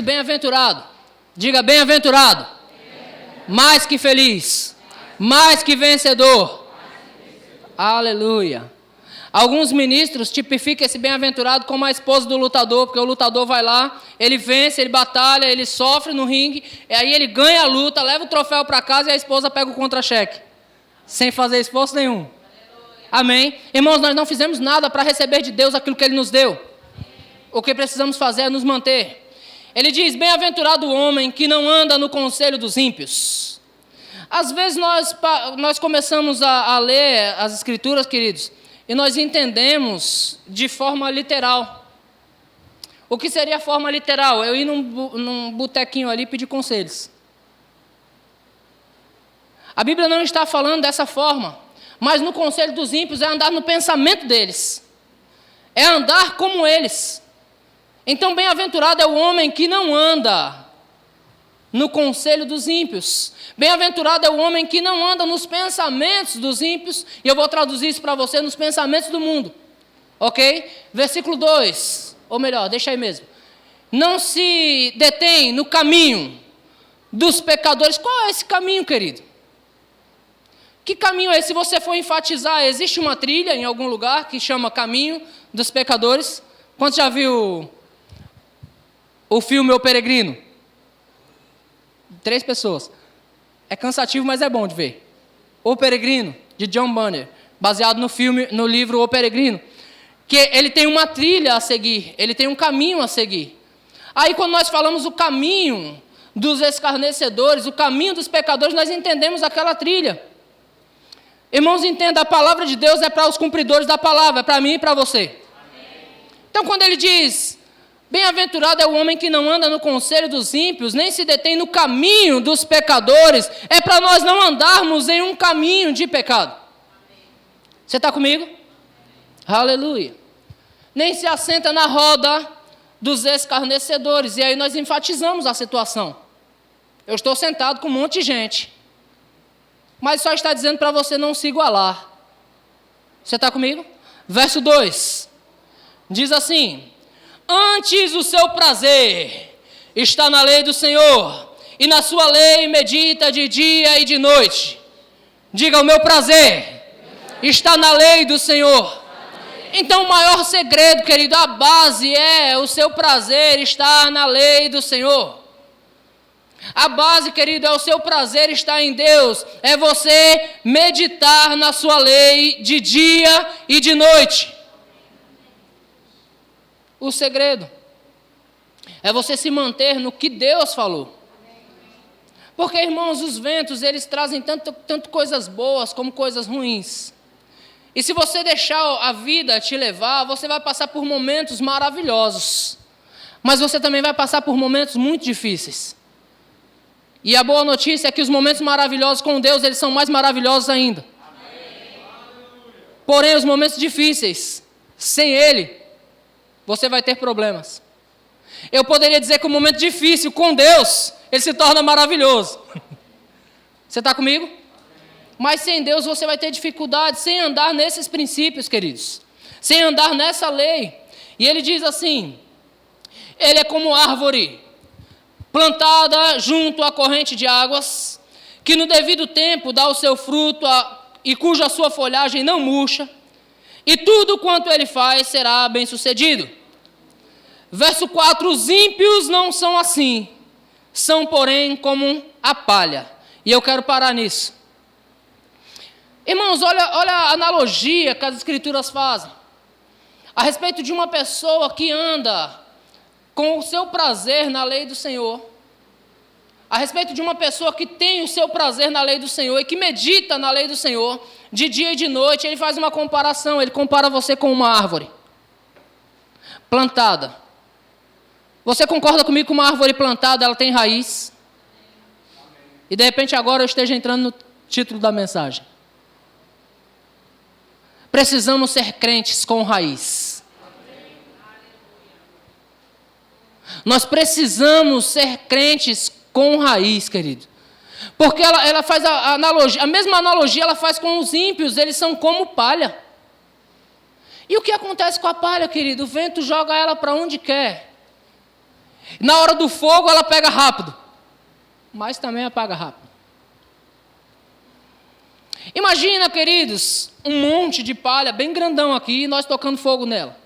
bem-aventurado. Diga bem-aventurado. Mais que feliz. Mais que vencedor. Aleluia. Alguns ministros tipificam esse bem-aventurado como a esposa do lutador, porque o lutador vai lá, ele vence, ele batalha, ele sofre no ringue, e aí ele ganha a luta, leva o troféu para casa e a esposa pega o contra-cheque, sem fazer esforço nenhum. Amém? Irmãos, nós não fizemos nada para receber de Deus aquilo que Ele nos deu. O que precisamos fazer é nos manter. Ele diz, bem-aventurado o homem que não anda no conselho dos ímpios. Às vezes nós começamos a ler as Escrituras, queridos, e nós entendemos de forma literal. O que seria a forma literal? Eu ir num botequinho ali e pedir conselhos. A Bíblia não está falando dessa forma, mas no conselho dos ímpios é andar no pensamento deles. É andar como eles. Então, bem-aventurado é o homem que não anda no conselho dos ímpios. Bem-aventurado é o homem que não anda nos pensamentos dos ímpios, e eu vou traduzir isso para você, nos pensamentos do mundo. Ok? Versículo 2, ou melhor, deixa aí mesmo. Não se detém no caminho dos pecadores. Qual é esse caminho, querido? Que caminho é esse? Se você for enfatizar, existe uma trilha em algum lugar que chama Caminho dos Pecadores. Quantos já viu o filme O Peregrino? 3 pessoas. É cansativo, mas é bom de ver. O Peregrino, de John Bunyan, baseado no livro O Peregrino, que ele tem uma trilha a seguir, ele tem um caminho a seguir. Aí quando nós falamos o caminho dos escarnecedores, o caminho dos pecadores, nós entendemos aquela trilha. Irmãos, entenda, a palavra de Deus é para os cumpridores da palavra, é para mim e para você. Amém. Então quando ele diz, bem-aventurado é o homem que não anda no conselho dos ímpios, nem se detém no caminho dos pecadores, é para nós não andarmos em um caminho de pecado. Amém. Você está comigo? Amém. Aleluia. Nem se assenta na roda dos escarnecedores, e aí nós enfatizamos a situação. Eu estou sentado com um monte de gente, mas só está dizendo para você não se igualar. Você está comigo? Verso 2, diz assim, antes o seu prazer está na lei do Senhor, e na sua lei medita de dia e de noite. Diga, o meu prazer está na lei do Senhor. Então o maior segredo, querido, a base é o seu prazer estar na lei do Senhor. A base, querido, é o seu prazer estar em Deus, é você meditar na sua lei de dia e de noite. O segredo é você se manter no que Deus falou. Porque, irmãos, os ventos, eles trazem tanto coisas boas como coisas ruins. E se você deixar a vida te levar, você vai passar por momentos maravilhosos. Mas você também vai passar por momentos muito difíceis. E a boa notícia é que os momentos maravilhosos com Deus, eles são mais maravilhosos ainda. Amém. Porém, os momentos difíceis, sem Ele, você vai ter problemas. Eu poderia dizer que o momento difícil com Deus, ele se torna maravilhoso. Você está comigo? Mas sem Deus você vai ter dificuldade, sem andar nesses princípios, queridos. Sem andar nessa lei. E ele diz assim, ele é como árvore plantada junto à corrente de águas, que no devido tempo dá o seu fruto e cuja sua folhagem não murcha, e tudo quanto ele faz será bem-sucedido. Verso 4, os ímpios não são assim, são porém como a palha. E eu quero parar nisso. Irmãos, olha a analogia que as Escrituras fazem, a respeito de uma pessoa que anda com o seu prazer na lei do Senhor, a respeito de uma pessoa que tem o seu prazer na lei do Senhor e que medita na lei do Senhor, de dia e de noite. Ele faz uma comparação, ele compara você com uma árvore plantada. Você concorda comigo que uma árvore plantada, ela tem raiz? E de repente agora eu esteja entrando no título da mensagem. Precisamos ser crentes com raiz. Nós precisamos ser crentes com raiz, querido. Porque ela faz a analogia, a mesma analogia ela faz com os ímpios, eles são como palha. E o que acontece com a palha, querido? O vento joga ela para onde quer. Na hora do fogo ela pega rápido, mas também apaga rápido. Imagina, queridos, um monte de palha bem grandão aqui e nós tocando fogo nela.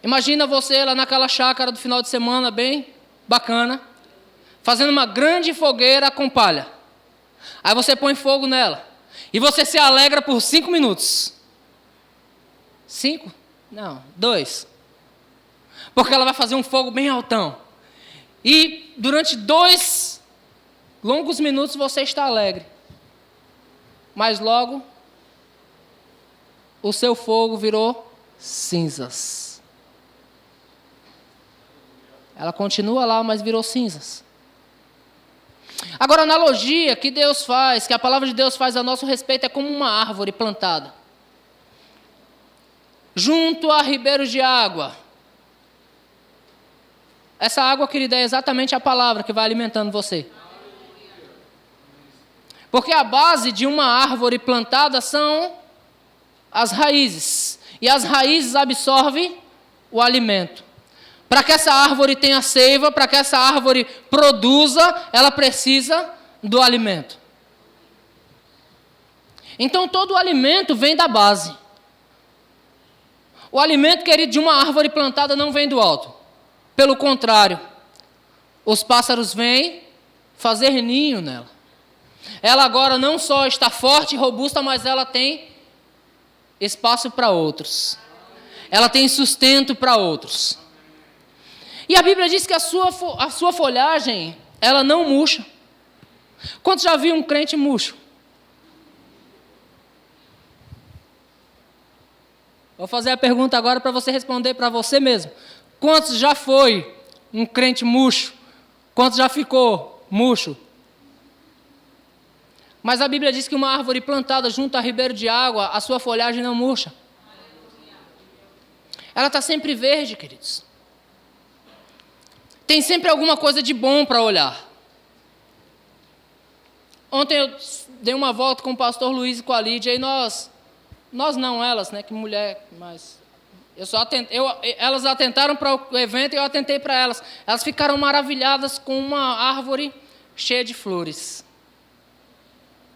Imagina você lá naquela chácara do final de semana bem bacana, fazendo uma grande fogueira com palha. Aí você põe fogo nela e você se alegra por 5 minutos. 5? Não, 2. Porque ela vai fazer um fogo bem altão. E durante 2 longos minutos você está alegre. Mas logo, o seu fogo virou cinzas. Ela continua lá, mas virou cinzas. Agora, a analogia que Deus faz, que a palavra de Deus faz a nosso respeito, é como uma árvore plantada junto a ribeiros de água. Essa água, querida, é exatamente a palavra que vai alimentando você. Porque a base de uma árvore plantada são as raízes. E as raízes absorvem o alimento. Para que essa árvore tenha seiva, para que essa árvore produza, ela precisa do alimento. Então todo o alimento vem da base. O alimento, querido, de uma árvore plantada não vem do alto. Pelo contrário, os pássaros vêm fazer ninho nela. Ela agora não só está forte e robusta, mas ela tem espaço para outros. Ela tem sustento para outros. E a Bíblia diz que a sua folhagem, ela não murcha. Quantos já viu um crente murcho? Vou fazer a pergunta agora para você responder para você mesmo. Quantos já foi um crente murcho? Quantos já ficou murcho? Mas a Bíblia diz que uma árvore plantada junto a ribeiro de água, a sua folhagem não murcha. Ela está sempre verde, queridos. Tem sempre alguma coisa de bom para olhar. Ontem eu dei uma volta com o pastor Luiz e com a Lídia, e nós não, elas, né, que mulher, mas elas atentaram para o evento e eu atentei para elas. Elas ficaram maravilhadas com uma árvore cheia de flores.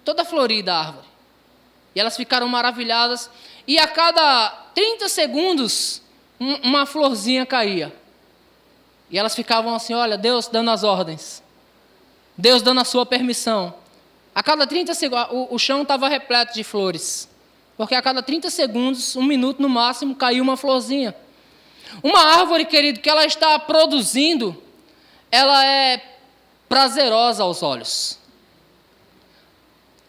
Toda florida a árvore. E elas ficaram maravilhadas. E a cada 30 segundos, uma florzinha caía. E elas ficavam assim, olha, Deus dando as ordens. Deus dando a sua permissão. A cada 30 segundos, o chão estava repleto de flores. Porque a cada 30 segundos, 1 minuto no máximo, caiu uma florzinha. Uma árvore, querido, que ela está produzindo, ela é prazerosa aos olhos.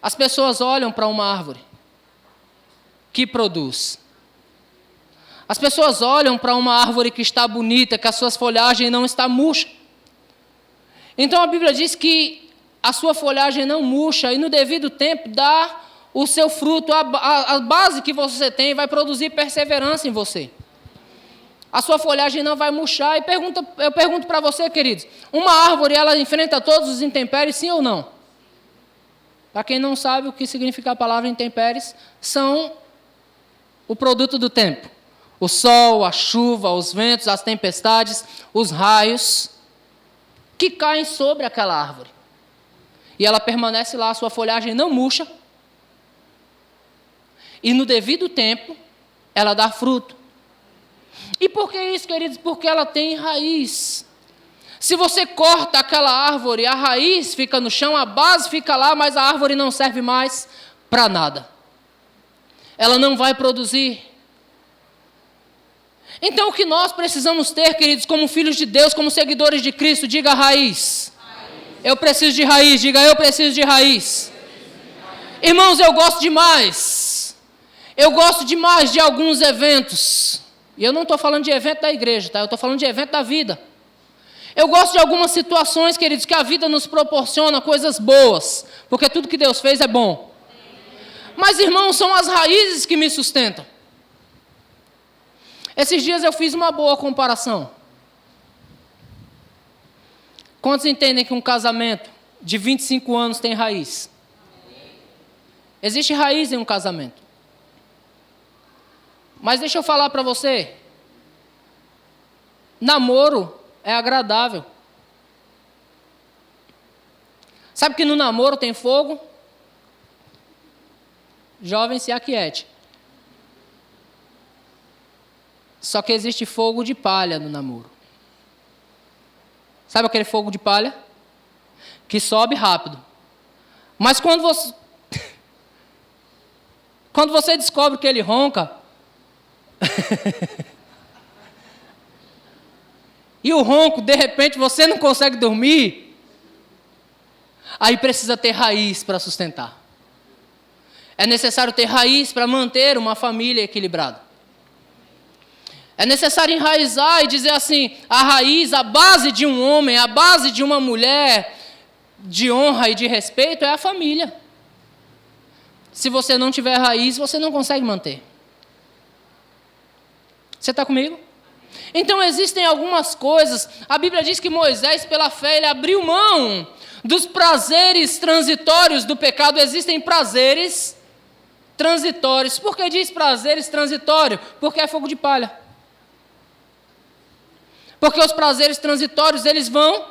As pessoas olham para uma árvore que produz. As pessoas olham para uma árvore que está bonita, que as suas folhagens não estão murcha. Então a Bíblia diz que a sua folhagem não murcha e no devido tempo dá o seu fruto. A base que você tem vai produzir perseverança em você. A sua folhagem não vai murchar. E eu pergunto para você, queridos, uma árvore, ela enfrenta todos os intempéries, sim ou não? Para quem não sabe o que significa a palavra intempéries, são o produto do tempo. O sol, a chuva, os ventos, as tempestades, os raios que caem sobre aquela árvore. E ela permanece lá, a sua folhagem não murcha. E no devido tempo, ela dá fruto. E por que isso, queridos? Porque ela tem raiz. Se você corta aquela árvore, a raiz fica no chão, a base fica lá, mas a árvore não serve mais para nada. Ela não vai produzir. Então o que nós precisamos ter, queridos, como filhos de Deus, como seguidores de Cristo, diga raiz. Eu preciso de raiz, diga eu preciso de raiz. Irmãos, eu gosto demais. Eu gosto demais de alguns eventos. E eu não estou falando de evento da igreja, tá? Eu estou falando de evento da vida. Eu gosto de algumas situações, queridos, que a vida nos proporciona coisas boas, porque tudo que Deus fez é bom. Mas, irmãos, são as raízes que me sustentam. Esses dias eu fiz uma boa comparação. Quantos entendem que um casamento de 25 anos tem raiz? Existe raiz em um casamento. Mas deixa eu falar para você. namoro é agradável. Sabe que no namoro tem fogo? Jovem, se aquiete. Só que existe fogo de palha no namoro. Sabe aquele fogo de palha? Que sobe rápido. Mas quando você descobre que ele ronca, e o ronco, de repente, você não consegue dormir, aí precisa ter raiz para sustentar. É necessário ter raiz para manter uma família equilibrada. É necessário enraizar e dizer assim, a raiz, a base de um homem, a base de uma mulher de honra e de respeito é a família. Se você não tiver raiz, você não consegue manter. Você está comigo? Então existem algumas coisas. A Bíblia diz que Moisés, pela fé, ele abriu mão dos prazeres transitórios do pecado. Existem prazeres transitórios. Por que diz prazeres transitórios? Porque é fogo de palha. Porque os prazeres transitórios, eles vão,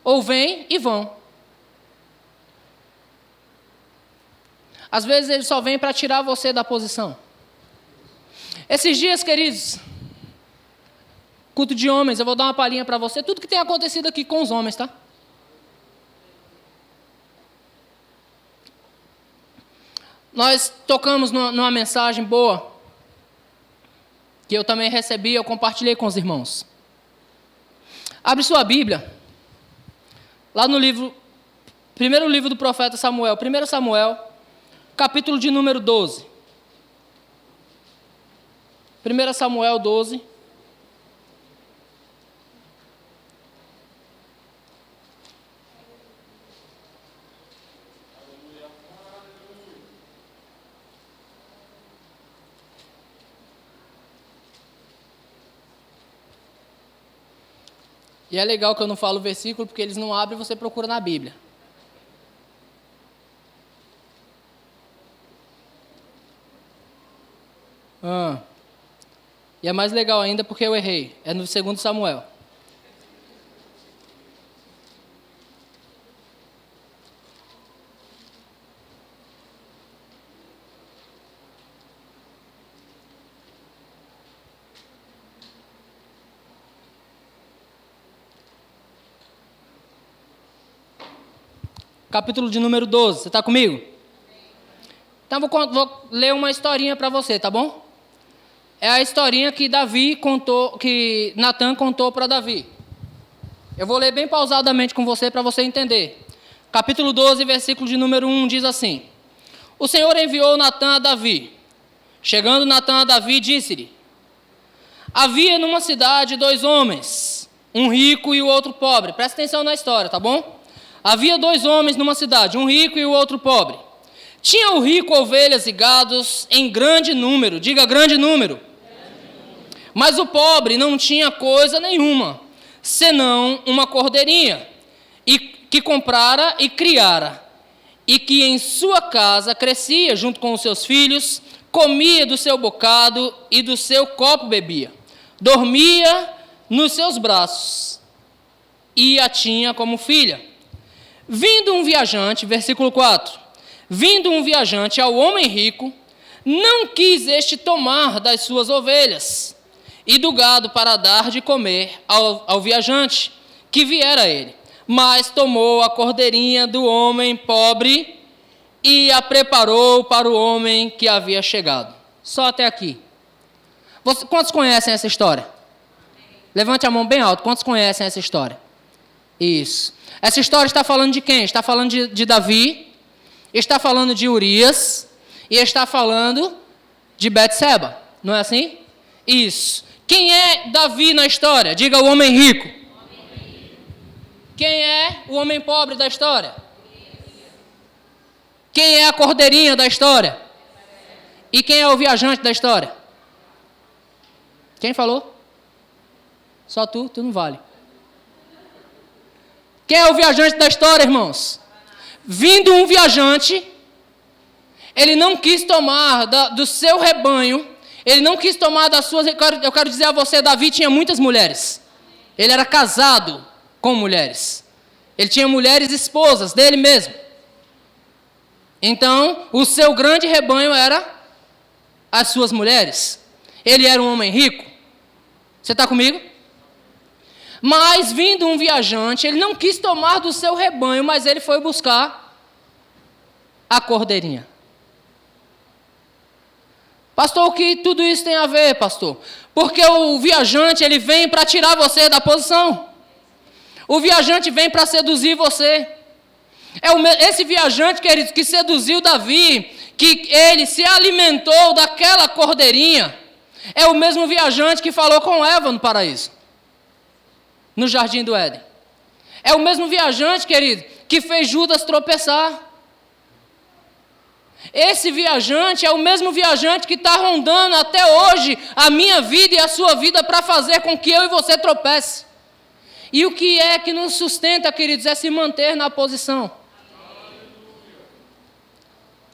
ou vêm e vão. Às vezes eles só vêm para tirar você da posição. Esses dias, queridos, culto de homens, eu vou dar uma palhinha para você, tudo que tem acontecido aqui com os homens, tá? Nós tocamos numa mensagem boa, que eu também recebi, eu compartilhei com os irmãos. Abre sua Bíblia, lá no livro, primeiro livro do profeta Samuel, 1 Samuel, capítulo de número 12. 1 Samuel 12. E é legal que eu não falo o versículo, porque eles não abrem e você procura na Bíblia. E é mais legal ainda porque eu errei. É no 2 Samuel. Capítulo de número 12. Você está comigo? Então vou ler uma historinha para você, tá bom? É a historinha que que Natan contou para Davi. Eu vou ler bem pausadamente com você para você entender. Capítulo 12, versículo de número 1 diz assim: O Senhor enviou Natan a Davi. Chegando Natan a Davi, disse-lhe: Havia numa cidade 2 homens, um rico e o outro pobre. Presta atenção na história, tá bom? Havia 2 homens numa cidade, um rico e o outro pobre. Tinha o rico ovelhas e gados em grande número, diga grande número. Mas o pobre não tinha coisa nenhuma, senão uma cordeirinha, que comprara e criara, e que em sua casa crescia junto com os seus filhos, comia do seu bocado e do seu copo bebia, dormia nos seus braços, e a tinha como filha. Vindo um viajante, versículo 4, vindo um viajante ao homem rico, não quis este tomar das suas ovelhas e do gado para dar de comer ao viajante que viera a ele, mas tomou a cordeirinha do homem pobre e a preparou para o homem que havia chegado. Só até aqui. Quantos conhecem essa história? Levante a mão bem alto. Quantos conhecem essa história? Isso. Essa história está falando de quem? Está falando de Davi, está falando de Urias e está falando de Betseba. Não é assim? Isso. Quem é Davi na história? Diga o homem rico. Quem é o homem pobre da história? Quem é a cordeirinha da história? E quem é o viajante da história? Quem falou? Só tu não vale. Quem é o viajante da história, irmãos? Vindo um viajante, ele não quis tomar do seu rebanho Ele não quis tomar das suas... Eu quero dizer a você, Davi tinha muitas mulheres. Ele era casado com mulheres. Ele tinha mulheres esposas dele mesmo. Então, o seu grande rebanho era as suas mulheres. Ele era um homem rico. Você está comigo? Mas, vindo um viajante, ele não quis tomar do seu rebanho, mas ele foi buscar a cordeirinha. Pastor, o que tudo isso tem a ver, pastor? Porque o viajante, ele vem para tirar você da posição. O viajante vem para seduzir você. Esse viajante, queridos, que seduziu Davi, que ele se alimentou daquela cordeirinha, é o mesmo viajante que falou com Eva no paraíso, no jardim do Éden. É o mesmo viajante, querido, que fez Judas tropeçar. Esse viajante é o mesmo viajante que está rondando até hoje a minha vida e a sua vida para fazer com que eu e você tropece. E o que é que nos sustenta, queridos, é se manter na posição.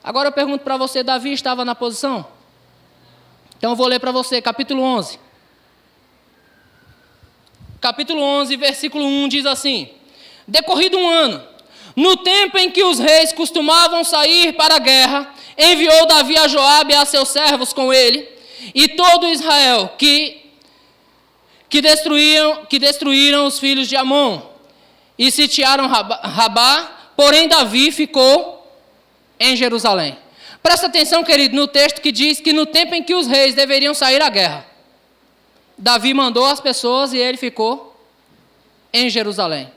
Agora eu pergunto para você, Davi estava na posição? Então eu vou ler para você, capítulo 11. Capítulo 11, versículo 1 diz assim: decorrido um ano, no tempo em que os reis costumavam sair para a guerra, enviou Davi a Joabe e a seus servos com ele, e todo Israel que destruíram os filhos de Amon, e sitiaram Rabá, porém Davi ficou em Jerusalém. Presta atenção, querido, no texto que diz que no tempo em que os reis deveriam sair à guerra, Davi mandou as pessoas e ele ficou em Jerusalém.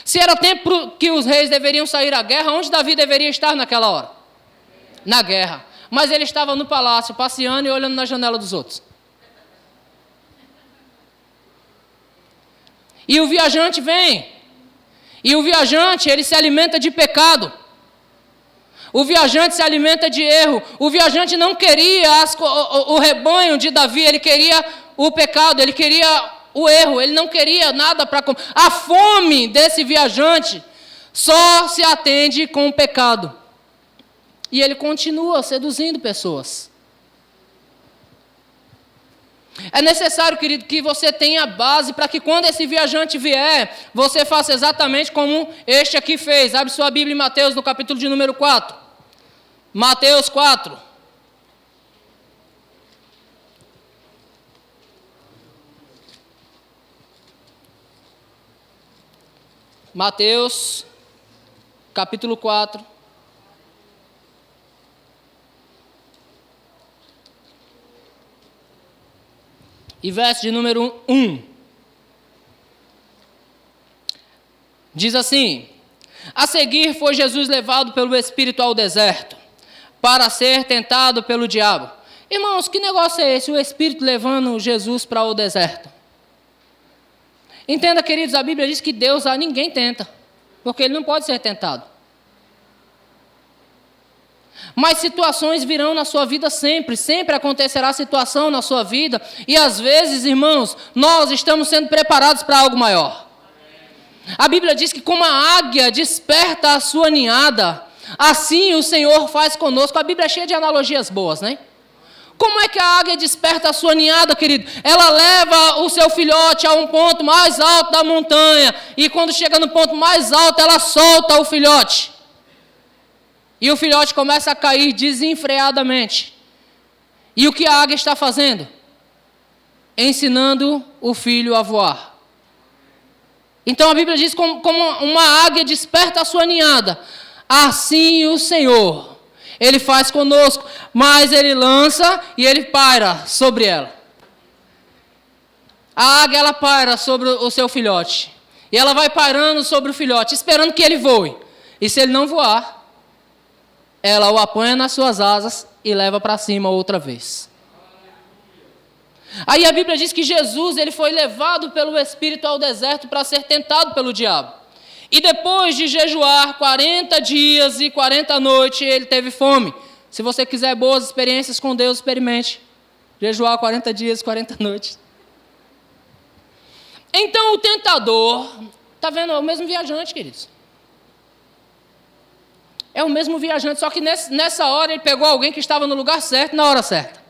Se era tempo que os reis deveriam sair à guerra, onde Davi deveria estar naquela hora? Na guerra. Mas ele estava no palácio, passeando e olhando na janela dos outros. E o viajante vem. E o viajante, ele se alimenta de pecado. O viajante se alimenta de erro. O viajante não queria o rebanho de Davi, ele queria o pecado, ele queria o erro, ele não queria nada para comer. A fome desse viajante só se atende com o pecado. E ele continua seduzindo pessoas. É necessário, querido, que você tenha base para que quando esse viajante vier, você faça exatamente como este aqui fez. Abre sua Bíblia em Mateus, no capítulo de número 4. Mateus 4. Mateus, capítulo 4. E verso de número 1. Diz assim: a seguir foi Jesus levado pelo Espírito ao deserto, para ser tentado pelo diabo. Irmãos, que negócio é esse, o Espírito levando Jesus para o deserto? Entenda, queridos, a Bíblia diz que Deus a ninguém tenta, porque Ele não pode ser tentado. Mas situações virão na sua vida sempre, sempre acontecerá situação na sua vida, e às vezes, irmãos, nós estamos sendo preparados para algo maior. A Bíblia diz que como a águia desperta a sua ninhada, assim o Senhor faz conosco. A Bíblia é cheia de analogias boas, né? Como é que a águia desperta a sua ninhada, querido? Ela leva o seu filhote a um ponto mais alto da montanha, e quando chega no ponto mais alto, ela solta o filhote. E o filhote começa a cair desenfreadamente. E o que a águia está fazendo? Ensinando o filho a voar. Então a Bíblia diz como uma águia desperta a sua ninhada, assim o Senhor, Ele faz conosco, mas Ele lança e Ele paira sobre ela. A águia, ela paira sobre o seu filhote. E ela vai pairando sobre o filhote, esperando que ele voe. E se ele não voar, ela o apanha nas suas asas e leva para cima outra vez. Aí a Bíblia diz que Jesus, ele foi levado pelo Espírito ao deserto para ser tentado pelo diabo. E depois de jejuar 40 dias e 40 noites, ele teve fome. Se você quiser boas experiências com Deus, experimente. Jejuar 40 dias e 40 noites. Então o tentador, está vendo? É o mesmo viajante, queridos. É o mesmo viajante, só que nessa hora ele pegou alguém que estava no lugar certo, na hora certa.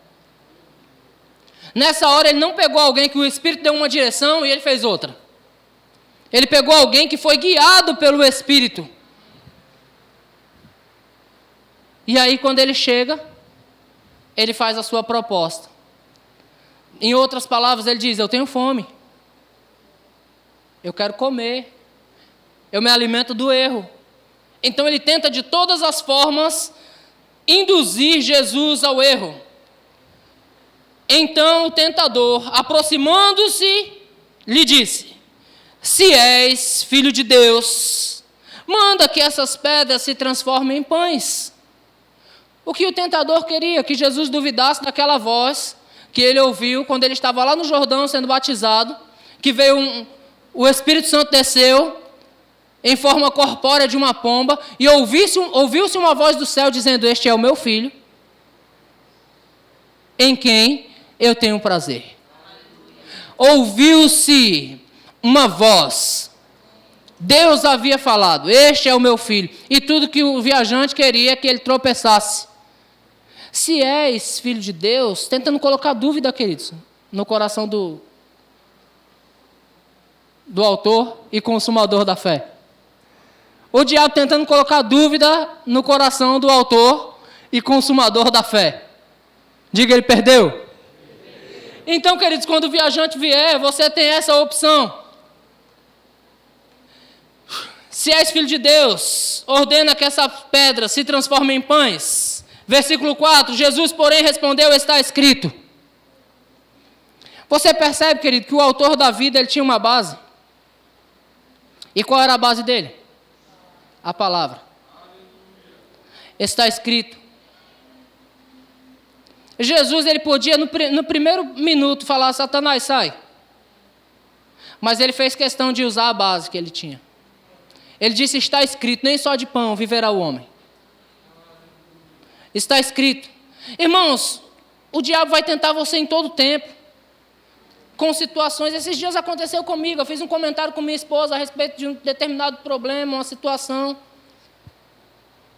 Nessa hora ele não pegou alguém que o Espírito deu uma direção e ele fez outra. Ele pegou alguém que foi guiado pelo Espírito. E aí quando ele chega, ele faz a sua proposta. Em outras palavras, ele diz: eu tenho fome. Eu quero comer. Eu me alimento do erro. Então ele tenta de todas as formas induzir Jesus ao erro. Então o tentador, aproximando-se, lhe disse: se és filho de Deus, manda que essas pedras se transformem em pães. O que o tentador queria? Que Jesus duvidasse daquela voz que ele ouviu quando ele estava lá no Jordão sendo batizado, que veio o Espírito Santo desceu em forma corpórea de uma pomba, e ouviu-se uma voz do céu dizendo: este é o meu filho, em quem eu tenho prazer. Ouviu-se uma voz. Deus havia falado: este é o meu filho. E tudo que o viajante queria é que ele tropeçasse. Se és filho de Deus, tentando colocar dúvida, queridos, no coração do autor e consumador da fé. O diabo tentando colocar dúvida no coração do autor e consumador da fé. Diga, ele perdeu? Então, queridos, quando o viajante vier, você tem essa opção. Se és filho de Deus, ordena que essa pedra se transforme em pães. Versículo 4, Jesus, porém, respondeu: está escrito. Você percebe, querido, que o autor da vida, ele tinha uma base. E qual era a base dele? A palavra. Está escrito. Jesus, ele podia no primeiro minuto falar: Satanás, sai. Mas ele fez questão de usar a base que ele tinha. Ele disse: está escrito, nem só de pão viverá o homem. Está escrito. Irmãos, o diabo vai tentar você em todo tempo, com situações. Esses dias aconteceu comigo, eu fiz um comentário com minha esposa a respeito de um determinado problema, uma situação.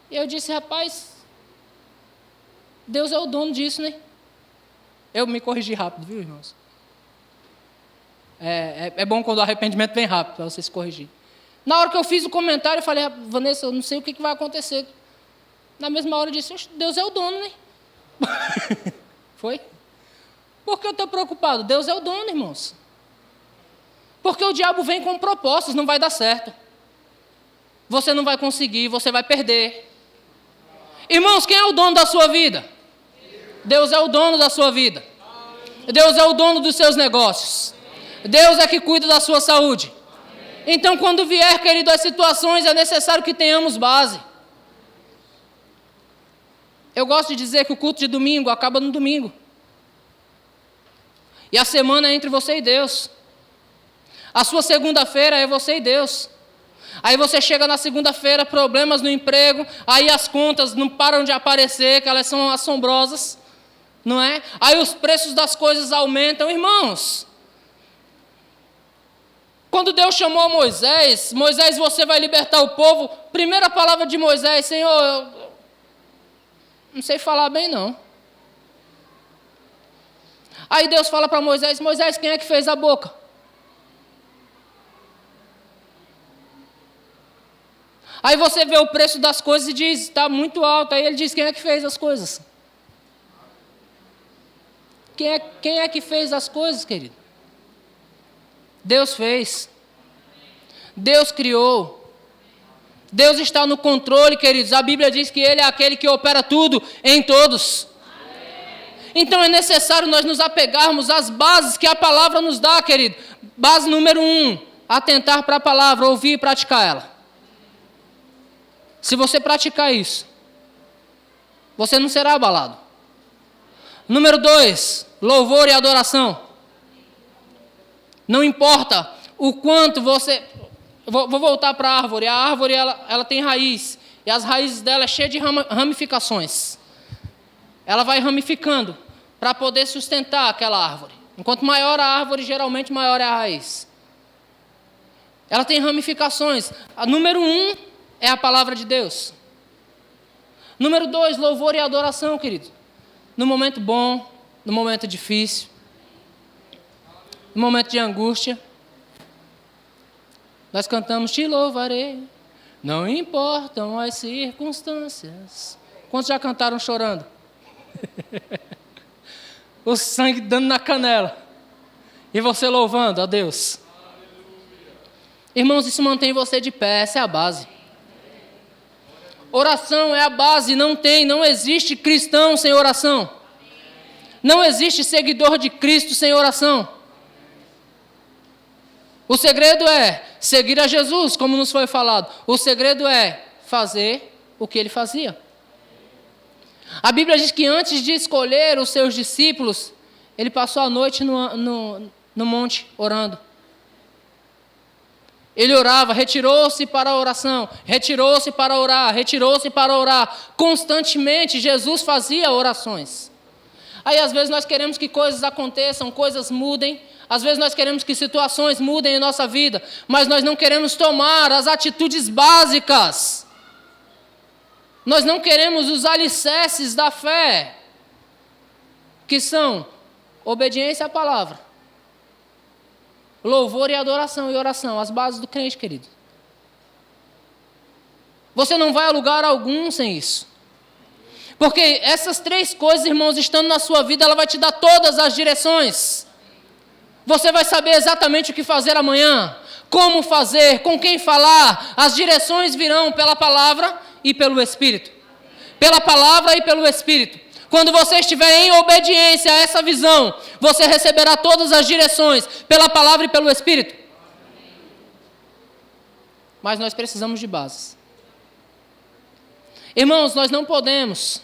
E eu disse: rapaz, Deus é o dono disso, né? Eu me corrigi rápido, viu, irmãos? É bom quando o arrependimento vem rápido, para você se corrigir. Na hora que eu fiz o comentário, eu falei: Vanessa, eu não sei o que vai acontecer. Na mesma hora eu disse: Deus é o dono, né? Foi? Por que eu estou preocupado? Deus é o dono, irmãos. Porque o diabo vem com propostas, não vai dar certo. Você não vai conseguir, você vai perder. Irmãos, quem é o dono da sua vida? Deus é o dono da sua vida. Deus é o dono dos seus negócios. Deus é que cuida da sua saúde. Então, quando vier, querido, as situações, é necessário que tenhamos base. Eu gosto de dizer que o culto de domingo acaba no domingo. E a semana é entre você e Deus. A sua segunda-feira é você e Deus. Aí você chega na segunda-feira, problemas no emprego, aí as contas não param de aparecer, que elas são assombrosas, não é? Aí os preços das coisas aumentam. Irmãos, quando Deus chamou Moisés, Moisés, você vai libertar o povo. Primeira palavra de Moisés: Senhor, eu não sei falar bem não. Aí Deus fala para Moisés: Moisés, quem é que fez a boca? Aí você vê o preço das coisas e diz: está muito alto. Aí ele diz: quem é que fez as coisas? Quem é que fez as coisas, querido? Deus fez. Deus criou. Deus está no controle, queridos. A Bíblia diz que Ele é aquele que opera tudo em todos. Então é necessário nós nos apegarmos às bases que a palavra nos dá, querido. Base número 1, atentar para a palavra, ouvir e praticar ela. Se você praticar isso, você não será abalado. Número 2, louvor e adoração. Não importa o quanto você... Vou voltar para a árvore. A árvore ela tem raiz. E as raízes dela é cheia de ramificações. Ela vai ramificando para poder sustentar aquela árvore. Enquanto maior a árvore, geralmente maior é a raiz. Ela tem ramificações. A número 1 é a palavra de Deus. Número 2, louvor e adoração, querido. No momento bom, no momento difícil. no momento de angústia, nós cantamos, te louvarei, não importam as circunstâncias. Quantos já cantaram chorando? O sangue dando na canela. E você louvando a Deus. Irmãos, isso mantém você de pé, essa é a base. Oração é a base, não existe cristão sem oração. Não existe seguidor de Cristo sem oração. O segredo é seguir a Jesus, como nos foi falado. O segredo é fazer o que ele fazia. A Bíblia diz que antes de escolher os seus discípulos, ele passou a noite no monte orando. Ele orava, retirou-se para a oração, retirou-se para orar, retirou-se para orar. Constantemente Jesus fazia orações. Aí às vezes nós queremos que coisas aconteçam, coisas mudem. Às vezes nós queremos que situações mudem em nossa vida, mas nós não queremos tomar as atitudes básicas. Nós não queremos os alicerces da fé, que são obediência à palavra, louvor e adoração e oração, as bases do crente, querido. Você não vai a lugar algum sem isso. Porque essas três coisas, irmãos, estando na sua vida, ela vai te dar todas as direções. Você vai saber exatamente o que fazer amanhã, como fazer, com quem falar. As direções virão pela palavra e pelo Espírito. Pela palavra e pelo Espírito. Quando você estiver em obediência a essa visão, você receberá todas as direções pela palavra e pelo Espírito. Mas nós precisamos de bases. Irmãos, nós não podemos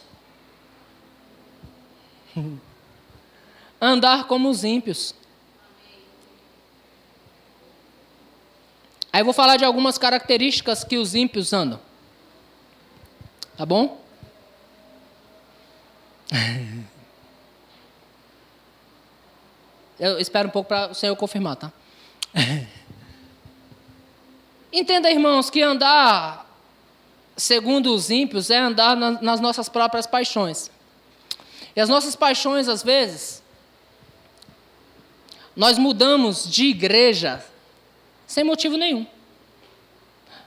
andar como os ímpios. Aí eu vou falar de algumas características que os ímpios andam. Tá bom? Eu espero um pouco para o Senhor confirmar, tá? Entenda, irmãos, que andar segundo os ímpios é andar nas nossas próprias paixões. E as nossas paixões, às vezes, nós mudamos de igreja sem motivo nenhum.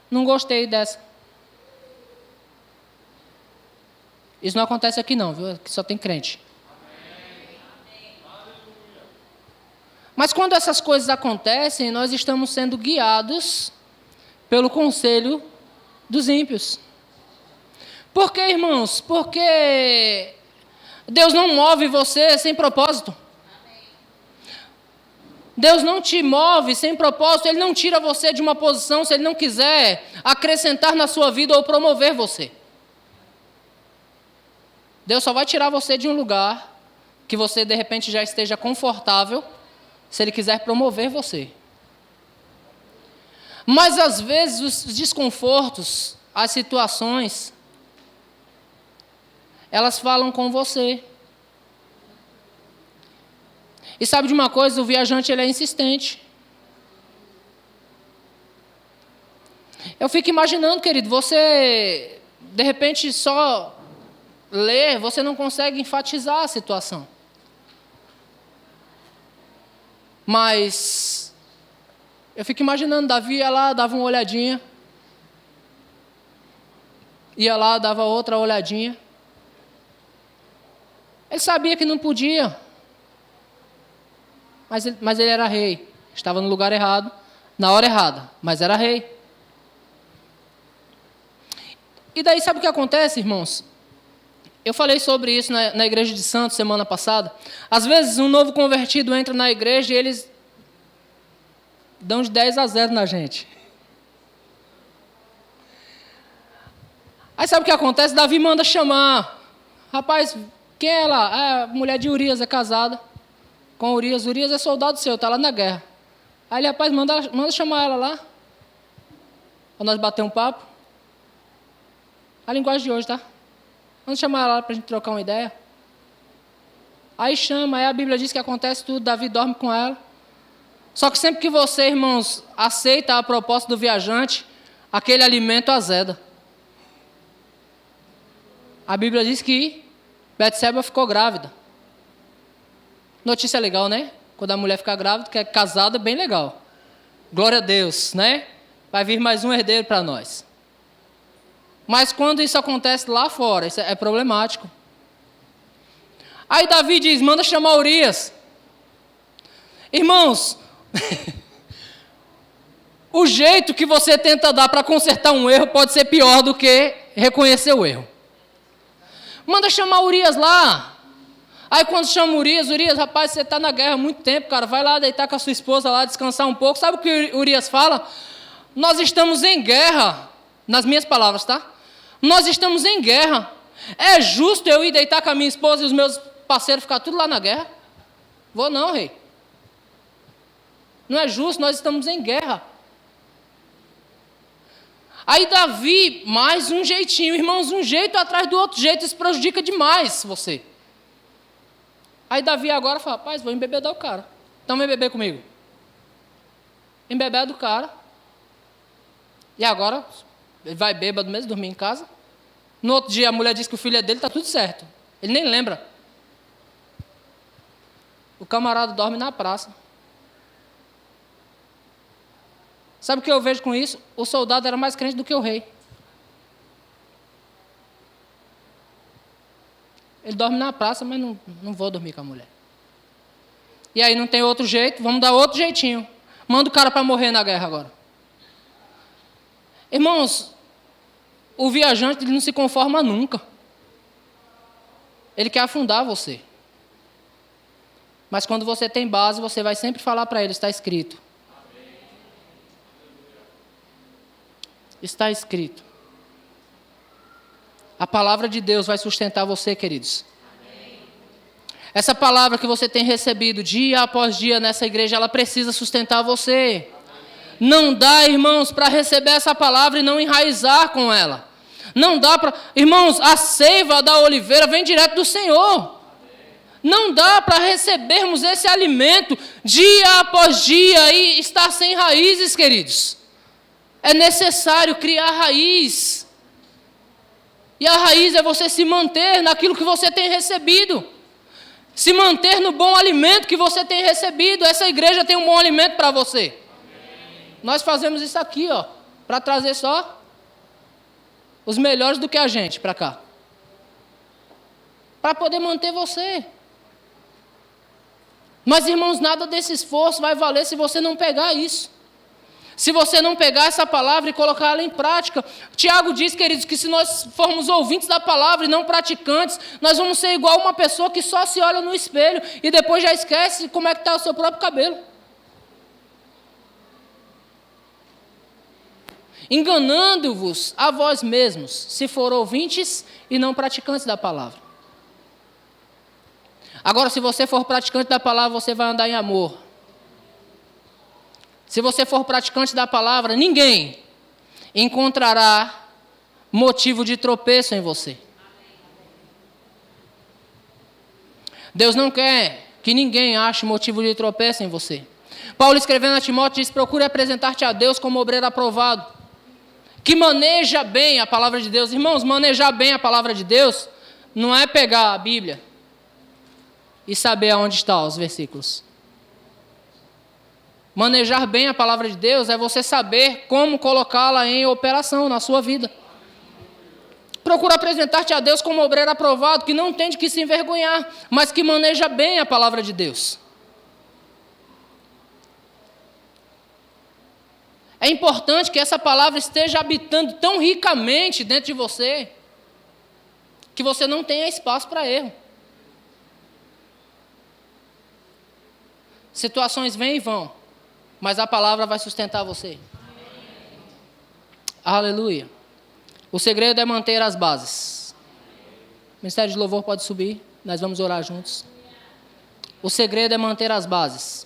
Não gostei dessa. Isso não acontece aqui não, viu? Aqui só tem crente. Mas quando essas coisas acontecem, nós estamos sendo guiados pelo conselho dos ímpios. Por quê, irmãos? Porque Deus não move você sem propósito. Deus não te move sem propósito, Ele não tira você de uma posição se Ele não quiser acrescentar na sua vida ou promover você. Deus só vai tirar você de um lugar que você de repente já esteja confortável, se Ele quiser promover você. Mas às vezes os desconfortos, as situações, elas falam com você. E sabe de uma coisa? O viajante ele é insistente. Eu fico imaginando, querido, você de repente só ler, você não consegue enfatizar a situação. Mas eu fico imaginando, Davi ia lá, dava uma olhadinha. Ia lá, dava outra olhadinha. Ele sabia que não podia. Mas ele era rei. Estava no lugar errado, na hora errada, mas era rei. E daí sabe o que acontece, irmãos? Eu falei sobre isso na igreja de Santos semana passada. Às vezes um novo convertido entra na igreja e eles dão de 10-0 na gente. Aí sabe o que acontece? Davi manda chamar. Rapaz, quem é ela? Ah, a mulher de Urias, é casada com Urias. Urias é soldado seu, está lá na guerra. Aí ele, rapaz, manda chamar ela lá. Para nós bater um papo. A linguagem de hoje, tá? Vamos chamar ela para a gente trocar uma ideia. Aí chama, aí a Bíblia diz que acontece tudo, Davi dorme com ela. Só que sempre que você, irmãos, aceita a proposta do viajante, aquele alimento azeda. A Bíblia diz que Betseba ficou grávida. Notícia legal, né? Quando a mulher fica grávida, que é casada, bem legal. Glória a Deus, né? Vai vir mais um herdeiro para nós. Mas quando isso acontece lá fora, isso é problemático. Aí Davi diz, manda chamar Urias. Irmãos, o jeito que você tenta dar para consertar um erro pode ser pior do que reconhecer o erro. Manda chamar Urias lá. Aí quando chama Urias, rapaz, você está na guerra há muito tempo, cara, vai lá deitar com a sua esposa lá, descansar um pouco. Sabe o que Urias fala? Nós estamos em guerra, nas minhas palavras, tá? Nós estamos em guerra. É justo eu ir deitar com a minha esposa e os meus parceiros ficar tudo lá na guerra? Vou não, rei. Não é justo, nós estamos em guerra. Aí Davi, mais um jeitinho, irmãos, um jeito atrás do outro jeito, isso prejudica demais você. Aí Davi agora fala, rapaz, vou embebedar o cara. Então vem beber comigo. Embebeda o cara. E agora, ele vai bêbado mesmo, dormir em casa. No outro dia a mulher diz que o filho é dele, está tudo certo. Ele nem lembra. O camarada dorme na praça. Sabe o que eu vejo com isso? O soldado era mais crente do que o rei. Ele dorme na praça, mas não vou dormir com a mulher. E aí não tem outro jeito, vamos dar outro jeitinho. Manda o cara para morrer na guerra agora. Irmãos, o viajante ele não se conforma nunca. Ele quer afundar você. Mas quando você tem base, você vai sempre falar para ele, está escrito. Está escrito. A palavra de Deus vai sustentar você, queridos. Amém. Essa palavra que você tem recebido dia após dia nessa igreja, ela precisa sustentar você. Amém. Não dá, irmãos, para receber essa palavra e não enraizar com ela. Não dá para... Irmãos, a seiva da oliveira vem direto do Senhor. Amém. Não dá para recebermos esse alimento dia após dia e estar sem raízes, queridos. É necessário criar raiz. E a raiz é você se manter naquilo que você tem recebido. Se manter no bom alimento que você tem recebido. Essa igreja tem um bom alimento para você. Amém. Nós fazemos isso aqui, ó, para trazer só os melhores do que a gente para cá. Para poder manter você. Mas, irmãos, nada desse esforço vai valer se você não pegar isso. Se você não pegar essa palavra e colocar ela em prática. Tiago diz, queridos, que se nós formos ouvintes da palavra e não praticantes, nós vamos ser igual uma pessoa que só se olha no espelho e depois já esquece como é que está o seu próprio cabelo. Enganando-vos a vós mesmos, se for ouvintes e não praticantes da palavra. Agora, se você for praticante da palavra, você vai andar em amor. Se você for praticante da palavra, ninguém encontrará motivo de tropeço em você. Deus não quer que ninguém ache motivo de tropeço em você. Paulo, escrevendo a Timóteo, diz, procure apresentar-te a Deus como obreiro aprovado, que maneja bem a palavra de Deus. Irmãos, manejar bem a palavra de Deus não é pegar a Bíblia e saber aonde estão os versículos. Manejar bem a palavra de Deus é você saber como colocá-la em operação na sua vida. Procura apresentar-te a Deus como obreiro aprovado, que não tem de que se envergonhar, mas que maneja bem a palavra de Deus. É importante que essa palavra esteja habitando tão ricamente dentro de você, que você não tenha espaço para erro. Situações vêm e vão, mas a palavra vai sustentar você. Amém. Aleluia. O segredo é manter as bases. O Ministério de Louvor pode subir, nós vamos orar juntos. O segredo é manter as bases.